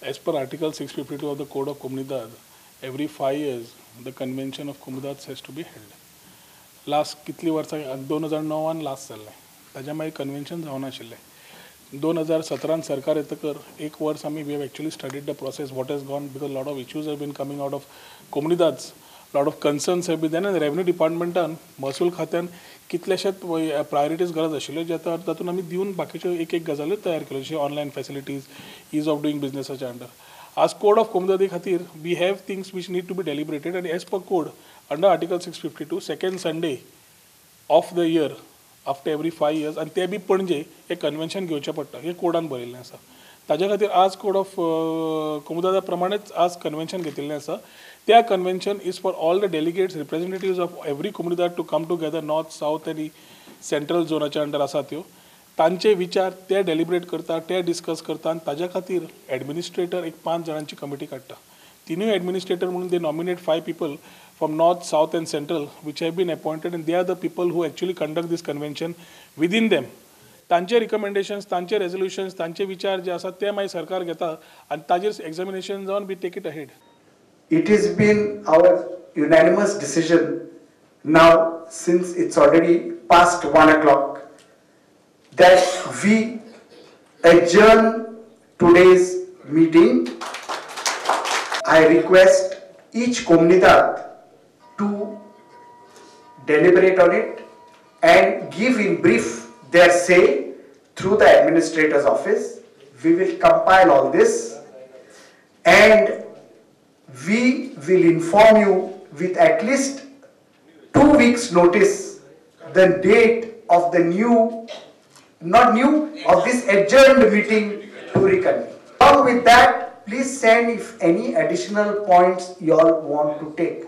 As per Article 652 of the Code of Comunidades, every 5 years the convention of Comunidades has to be held. Last कितली वर्सां 2009 last जाल्लें, ताज्या मागीर convention जावना आशिल्लें. 2017 सरकार येतकर एक वर्स आमी we have actually studied the process what has gone because lot of issues have been coming out of Comunidades. Lot of concerns have been then आनी रेवन्यू डिपार्टमेंटान महसूल खात्यान कितलेशेच प्रायोरिटीज गरज आशिल्ल्यो जे तातूंत आमी दिवन बाकीच्यो एक गजाल्यो तयार केल्यो जशें online facilities ease of doing बिजनेसाच्या अंडर. आज कोड ऑफ कोमुनिदादी खातीर we have things which need to be deliberated आनी as per code under article 652 second Sunday of the year after every 5 years आनी ते बी पणजे एक कन्वेन्शन घेवचें पडटा हें कोडान बरयल्लें आसा. ताज्या खातीर आज कोड ऑफ कोमुनिदादा प्रमाणेच आज कन्वेन्शन घेतिल्लें आसा. त्या convention is for all the delegates representatives of every कोमुनिदाद to come together north south आनी सेंट्रल झोनाच्या अंडर आसा त्यो. तांचे विचार ते डेलिब्रेट करता ते डिस्कस करता आनी ताज्या खातीर एडमिनिस्ट्रेटर एक 5 जाणांची कमिटी काडटा. तिनूय एडमिनिस्ट्रेटर म्हणून दे nominate 5 people from north, south and central which have been appointed and they are the people who actually conduct this convention within them. तांचे रिकमेंडेशन्स तांचे रेजोल्युशन्स तांचे विचार जे आसात ते मागीर सरकार घेता आनी ताजेर एक्झामिनेशन जावन we take it ahead. It has been our unanimous decision now, since it's already past 1 o'clock, that we adjourn today's meeting. I request each comunidad to deliberate on it and give in brief their say through the administrator's office. We will compile all this and we will inform you with at least 2 weeks notice the date of the of this adjourned meeting to reconvene. Along with that, please send if any additional points you all want to take.